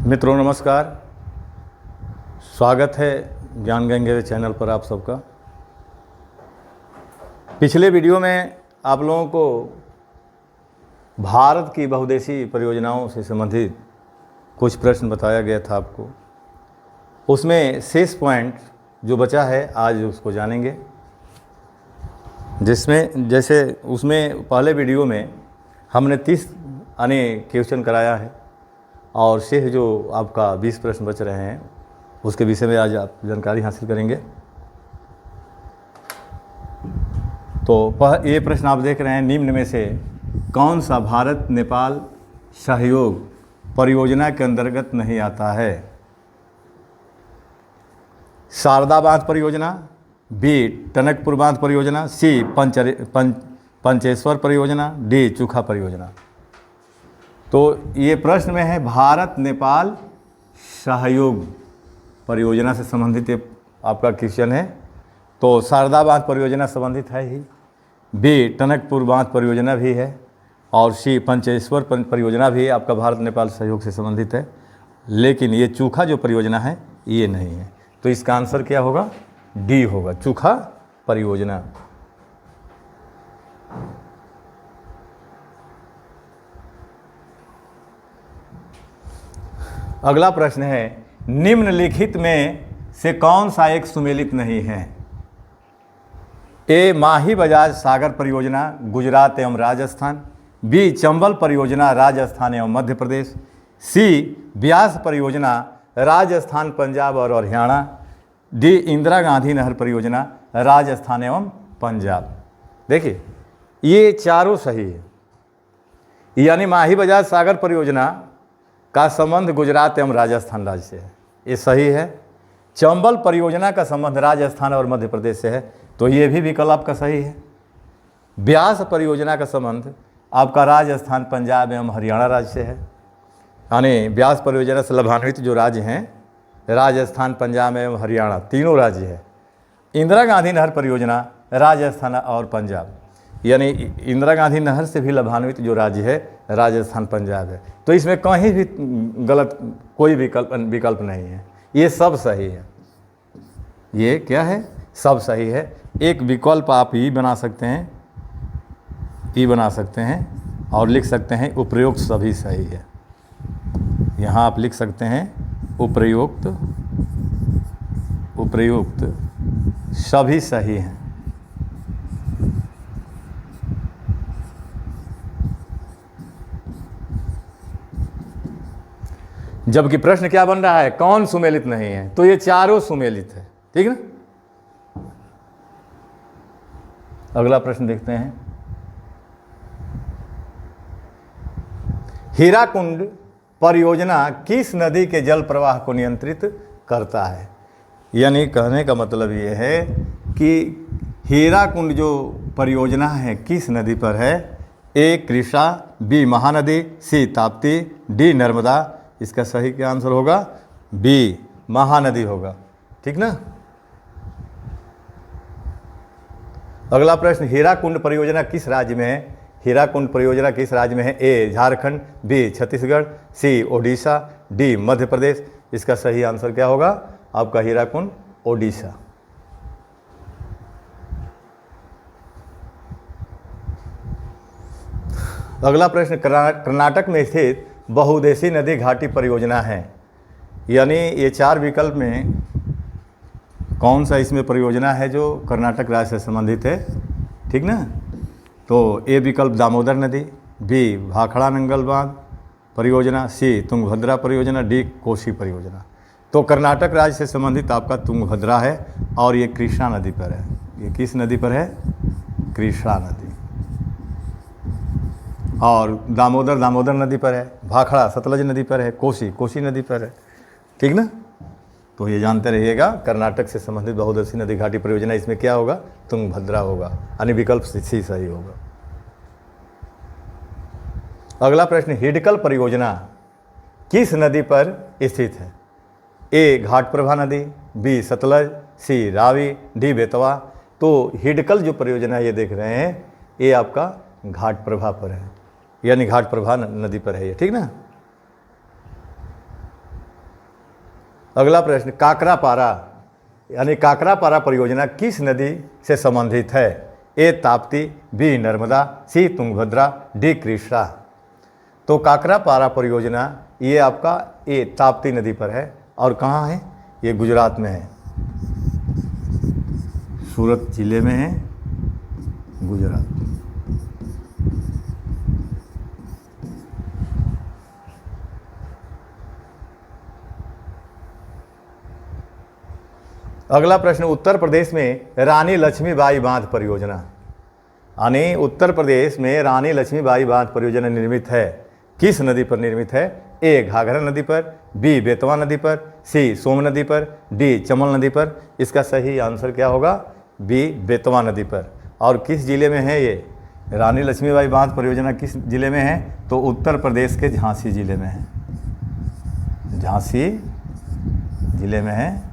मित्रों नमस्कार, स्वागत है ज्ञान गंगे चैनल पर आप सबका। पिछले वीडियो में आप लोगों को भारत की बहुउद्देशीय परियोजनाओं से संबंधित कुछ प्रश्न बताया गया था आपको। उसमें शेष पॉइंट जो बचा है आज उसको जानेंगे, जिसमें जैसे उसमें पहले वीडियो में हमने 30 क्वेश्चन कराया है और शेष जो आपका 20 प्रश्न बच रहे हैं उसके विषय में आज आप जानकारी हासिल करेंगे। तो ये प्रश्न आप देख रहे हैं, निम्न में से कौन सा भारत नेपाल सहयोग परियोजना के अंतर्गत नहीं आता है? शारदा बांध परियोजना, बी टनकपुर बांध परियोजना, सी पंचेश्वर परियोजना, डी चूखा परियोजना। तो ये प्रश्न में है भारत नेपाल सहयोग परियोजना से संबंधित ये आपका क्वेश्चन है। तो शारदा बांध परियोजना संबंधित है ही, बी टनकपुर बांध परियोजना भी है और सी पंचेश्वर परियोजना भी आपका भारत नेपाल सहयोग से संबंधित है। लेकिन ये चूखा जो परियोजना है ये नहीं है। तो इसका आंसर क्या होगा? डी होगा, चूखा परियोजना। अगला प्रश्न है, निम्नलिखित में से कौन सा एक सुमेलित नहीं है? ए माही बजाज सागर परियोजना गुजरात एवं राजस्थान, बी चंबल परियोजना राजस्थान एवं मध्य प्रदेश, सी ब्यास परियोजना राजस्थान पंजाब और हरियाणा, डी इंदिरा गांधी नहर परियोजना राजस्थान एवं पंजाब। देखिए ये चारों सही है, यानी माही बजाज सागर परियोजना का संबंध गुजरात एवं राजस्थान राज्य से है, ये सही है। चंबल परियोजना का संबंध राजस्थान और मध्य प्रदेश से है, तो ये भी विकल्प आपका सही है। ब्यास परियोजना का संबंध आपका राजस्थान पंजाब एवं हरियाणा राज्य से है, यानी ब्यास परियोजना से लाभान्वित जो राज्य हैं राजस्थान पंजाब एवं हरियाणा तीनों राज्य है। इंदिरा गांधी नहर परियोजना राजस्थान और पंजाब, यानी इंदिरा गांधी नहर से भी लाभान्वित जो राज्य है राजस्थान पंजाब है। तो इसमें कहीं भी गलत कोई विकल्प नहीं है, ये सब सही है। ये क्या है? सब सही है। एक विकल्प आप ये बना सकते हैं, ये बना सकते हैं और लिख सकते हैं उपर्युक्त सभी सही है। यहाँ आप लिख सकते हैं उपर्युक्त सभी सही हैं। जबकि प्रश्न क्या बन रहा है? कौन सुमेलित नहीं है? तो ये चारों सुमेलित है, ठीक है ना। अगला प्रश्न देखते हैं, हीराकुंड परियोजना किस नदी के जल प्रवाह को नियंत्रित करता है? यानी कहने का मतलब ये है कि हीराकुंड जो परियोजना है किस नदी पर है? ए कृष्णा, बी महानदी, सी ताप्ती, डी नर्मदा। इसका सही क्या आंसर होगा? बी महानदी होगा, ठीक ना। अगला प्रश्न, हीराकुंड परियोजना किस राज्य में है? हीराकुंड परियोजना किस राज्य में है? ए झारखंड, बी छत्तीसगढ़, सी ओडिशा, डी मध्य प्रदेश। इसका सही आंसर क्या होगा? आपका हीराकुंड ओडिशा। अगला प्रश्न, कर्नाटक में स्थित बहुउद्देशीय नदी घाटी परियोजना है, यानी ये चार विकल्प में कौन सा इसमें परियोजना है जो कर्नाटक राज्य से संबंधित है, ठीक ना। तो ए विकल्प दामोदर नदी, बी भाखड़ा नंगल बांध परियोजना, सी तुंगभद्रा परियोजना, डी कोसी परियोजना। तो कर्नाटक राज्य से संबंधित आपका तुंगभद्रा है और ये कृष्णा नदी पर है। ये किस नदी पर है? कृष्णा नदी। और दामोदर नदी पर है, भाखड़ा सतलज नदी पर है, कोसी नदी पर है, ठीक ना। तो ये जानते रहिएगा, कर्नाटक से संबंधित बहुउद्देशीय नदी घाटी परियोजना इसमें क्या होगा? तुंगभद्रा होगा, यानी विकल्प सी सही होगा। अगला प्रश्न, हिडकल परियोजना किस नदी पर स्थित है? ए घाटप्रभा नदी, बी सतलज, सी रावी, डी बेतवा। तो हिडकल जो परियोजना ये देख रहे हैं ये आपका घाटप्रभा पर है, यानी घाटप्रभा नदी पर है ये, ठीक ना। अगला प्रश्न, काकरापारा यानी काकरापारा परियोजना किस नदी से संबंधित है? ए ताप्ती, बी नर्मदा, सी तुंगभद्रा, डी कृष्णा। तो काकरापारा परियोजना ये आपका ए ताप्ती नदी पर है और कहाँ है? ये गुजरात में है, सूरत जिले में है, गुजरात। अगला प्रश्न, उत्तर प्रदेश में रानी लक्ष्मीबाई बांध परियोजना, यानी उत्तर प्रदेश में रानी लक्ष्मीबाई बांध परियोजना निर्मित है, किस नदी पर निर्मित है? ए घाघरा नदी पर, बी बेतवा नदी पर, सी सोम नदी पर, डी चमल नदी पर। इसका सही आंसर क्या होगा? बी बेतवा नदी पर। और किस जिले में है ये रानी लक्ष्मीबाई बांध परियोजना? किस जिले में है? तो उत्तर प्रदेश के झांसी जिले में है, झांसी जिले में है।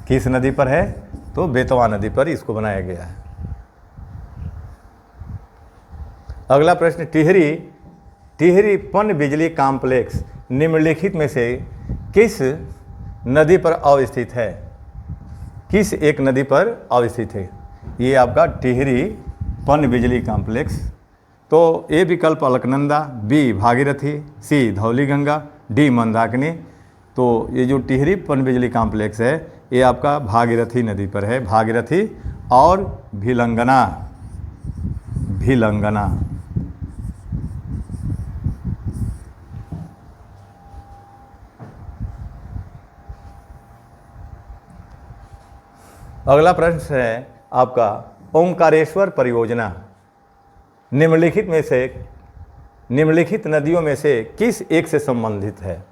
किस नदी पर है? तो बेतवा नदी पर इसको बनाया गया है। अगला प्रश्न, टिहरी पन बिजली कॉम्प्लेक्स निम्नलिखित में से किस नदी पर अवस्थित है? किस एक नदी पर अवस्थित है? ये आपका टिहरी पन बिजली कॉम्प्लेक्स। तो ए विकल्प अलकनंदा, बी भागीरथी, सी धौलीगंगा, डी मंदाकिनी। तो ये जो टिहरी पन बिजली कॉम्प्लेक्स है ये आपका भागीरथी नदी पर है, भागीरथी और भिलंगना। अगला प्रश्न है आपका, ओंकारेश्वर परियोजना निम्नलिखित नदियों में से किस एक से संबंधित है?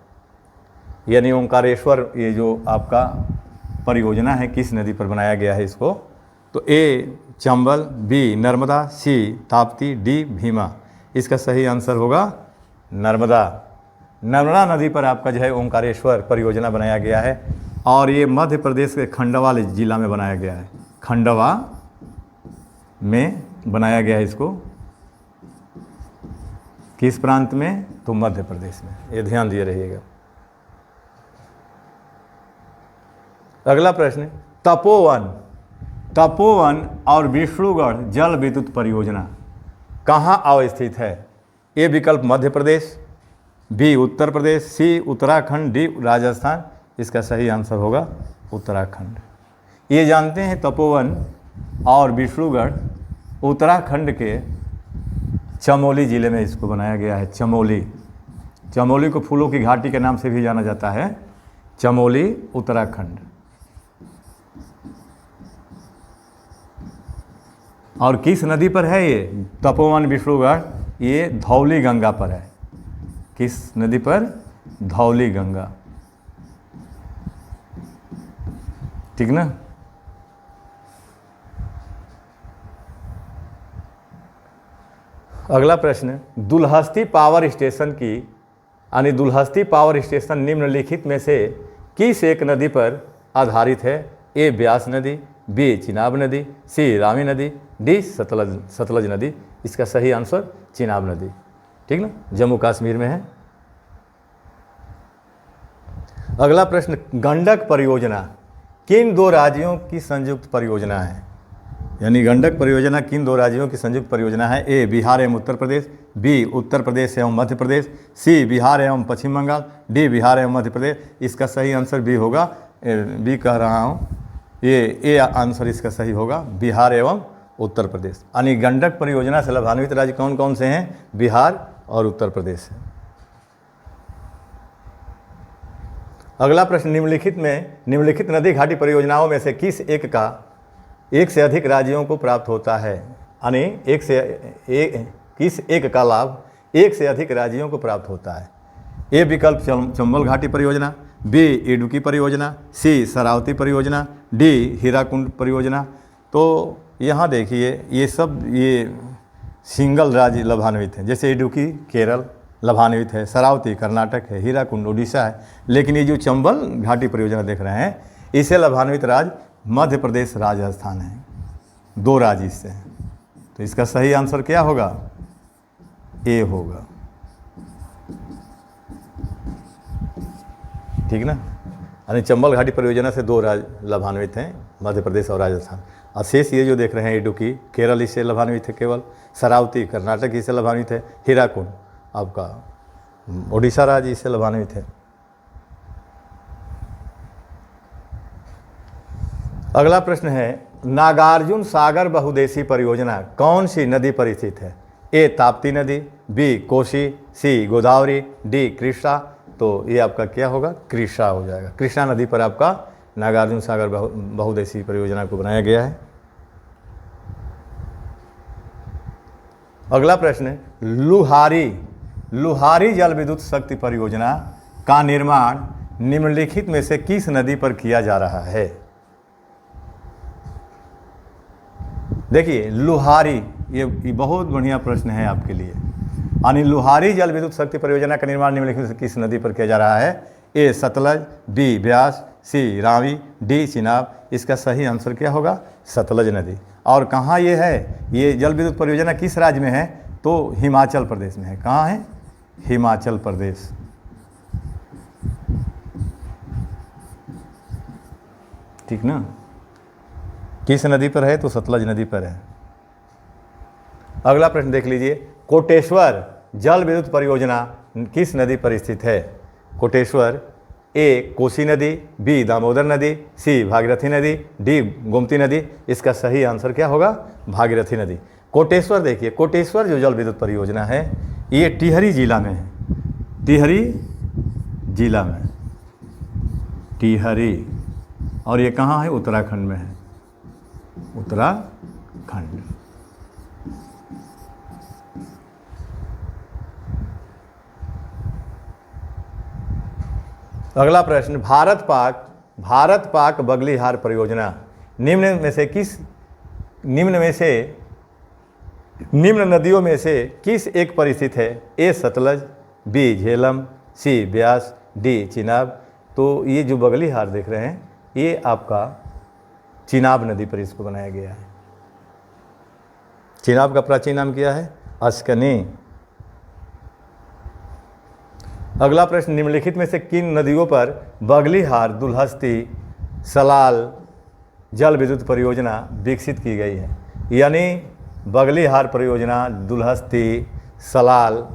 यानी ओंकारेश्वर ये जो आपका परियोजना है किस नदी पर बनाया गया है इसको? तो ए चंबल, बी नर्मदा, सी ताप्ती, डी भीमा। इसका सही आंसर होगा नर्मदा। नर्मदा नदी पर आपका जो है ओंकारेश्वर परियोजना बनाया गया है और ये मध्य प्रदेश के खंडवा जिला में बनाया गया है, खंडवा में बनाया गया है इसको। किस प्रांत में? तो मध्य प्रदेश में। ये ध्यान दिए रहिएगा। अगला प्रश्न, तपोवन और विष्णुगढ़ जल विद्युत परियोजना कहाँ अवस्थित है? ए विकल्प मध्य प्रदेश, बी उत्तर प्रदेश, सी उत्तराखंड, डी राजस्थान। इसका सही आंसर होगा उत्तराखंड। ये जानते हैं तपोवन और विष्णुगढ़ उत्तराखंड के चमोली ज़िले में इसको बनाया गया है। चमोली को फूलों की घाटी के नाम से भी जाना जाता है, चमोली उत्तराखंड। और किस नदी पर है ये तपोवन विष्णुगढ़? ये धौली गंगा पर है। किस नदी पर? धौली गंगा, ठीक ना। अगला प्रश्न, दुल्हस्ती पावर स्टेशन की यानी दुल्हस्ती पावर स्टेशन निम्नलिखित में से किस एक नदी पर आधारित है? ए ब्यास नदी, बी चिनाब नदी, सी रावी नदी, डी सतलज नदी। इसका सही आंसर चिनाब नदी, ठीक ना, जम्मू कश्मीर में है। अगला प्रश्न, गंडक परियोजना किन दो राज्यों की संयुक्त परियोजना है? यानी गंडक परियोजना किन दो राज्यों की संयुक्त परियोजना है? ए बिहार एवं उत्तर प्रदेश, बी उत्तर प्रदेश एवं मध्य प्रदेश, सी बिहार एवं पश्चिम बंगाल, डी बिहार एवं मध्य प्रदेश। इसका सही आंसर बी होगा, बी कह रहा हूँ, ये आंसर इसका सही होगा बिहार एवं उत्तर प्रदेश। यानी गंडक परियोजना से लाभान्वित राज्य कौन कौन से हैं? बिहार और उत्तर प्रदेश है। अगला प्रश्न, निम्नलिखित नदी घाटी परियोजनाओं में से किस एक से अधिक राज्यों को प्राप्त होता है? यानी किस एक का लाभ एक से अधिक राज्यों को प्राप्त होता है? ए विकल्प चंबल घाटी परियोजना, बी इडुक्की परियोजना, सी शरावती परियोजना, डी हीराकुंड परियोजना। तो यहाँ देखिए ये सिंगल राज्य लाभान्वित हैं, जैसे इडुक्की केरल लाभान्वित है, शरावती कर्नाटक है, हीराकुंड उड़ीसा है। लेकिन ये जो चंबल घाटी परियोजना देख रहे हैं इसे लाभान्वित राज्य मध्य प्रदेश, राजस्थान है। दो राज्य इससे हैं। तो इसका सही आंसर क्या होगा? ए होगा, ठीक ना। यानी चंबल घाटी परियोजना से 2 राज्य लाभान्वित हैं, मध्य प्रदेश और राजस्थान। और शेष ये जो देख रहे हैं इडुक्की केरल इससे लाभान्वित है केवल, शरावती कर्नाटक इससे लाभान्वित है, हीराकुंड आपका उड़ीसा राज्य इससे लाभान्वित है। अगला प्रश्न है नागार्जुन सागर बहुउद्देशीय परियोजना कौन सी नदी पर स्थित है? ए ताप्ती नदी, बी कोसी, सी गोदावरी, डी कृष्णा। तो ये आपका क्या होगा? कृष्णा हो जाएगा। कृष्णा नदी पर आपका नागार्जुन सागर बहुउद्देशीय परियोजना को बनाया गया है। अगला प्रश्न है लुहारी जल विद्युत शक्ति परियोजना का निर्माण निम्नलिखित में से किस नदी पर किया जा रहा है? देखिए लुहारी, ये बहुत बढ़िया प्रश्न है आपके लिए। यानी लुहारी जल विद्युत शक्ति परियोजना का निर्माण निम्नलिखित में से किस नदी पर किया जा रहा है? ए सतलज, बी ब्यास, सी रावी, डी चिनाब। इसका सही आंसर क्या होगा? सतलज नदी। और कहाँ ये है? ये जल विद्युत परियोजना किस राज्य में है? तो हिमाचल प्रदेश में है। कहाँ है? हिमाचल प्रदेश। ठीक ना? किस नदी पर है? तो सतलज नदी पर है। अगला प्रश्न देख लीजिए कोटेश्वर जल विद्युत परियोजना किस नदी पर स्थित है? कोटेश्वर ए कोसी नदी, बी दामोदर नदी, सी भागीरथी नदी, डी गोमती नदी। इसका सही आंसर क्या होगा? भागीरथी नदी। कोटेश्वर देखिए, कोटेश्वर जो जल विद्युत परियोजना है ये टिहरी जिला में है। टिहरी जिला में, टिहरी। और ये कहाँ है? उत्तराखंड में है, उत्तराखंड। अगला प्रश्न भारत पाक बगलीहार परियोजना निम्न नदियों में से किस एक पर स्थित है? ए सतलज, बी झेलम, सी ब्यास, डी चिनाब। तो ये जो बगलीहार देख रहे हैं ये आपका चिनाब नदी पर इसको बनाया गया है। चिनाब का प्राचीन नाम क्या है? अस्कनी। अगला प्रश्न निम्नलिखित में से किन नदियों पर बगलीहार दुल्हस्ती सलाल जल विद्युत परियोजना विकसित की गई है? यानी बगलीहार परियोजना, दुल्हस्ती, सलाल,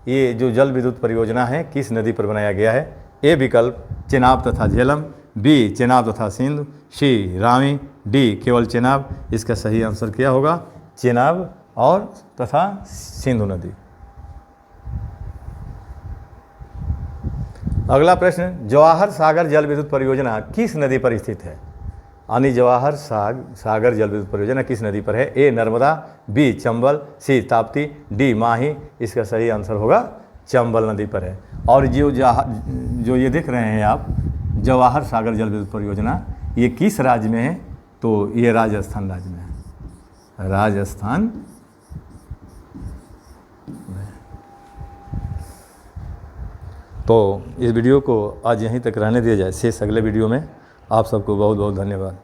ये जो जल विद्युत परियोजना है किस नदी पर बनाया गया है? ए विकल्प चेनाब तथा झेलम, बी चेनाब तथा सिंधु, सी रावी, डी केवल चेनाब। इसका सही आंसर क्या होगा? चेनाब और तथा सिंधु नदी। अगला प्रश्न जवाहर सागर जल विद्युत परियोजना किस नदी पर स्थित है? यानी जवाहर सागर जल विद्युत परियोजना किस नदी पर है? ए नर्मदा, बी चंबल, सी ताप्ती, डी माही। इसका सही आंसर होगा चंबल नदी पर है। और जो ये देख रहे हैं आप जवाहर सागर जल विद्युत परियोजना ये किस राज्य में है? तो ये राजस्थान राज्य में है, राजस्थान। तो इस वीडियो को आज यहीं तक रहने दिया जाए, शेष अगले वीडियो में। आप सबको बहुत बहुत धन्यवाद।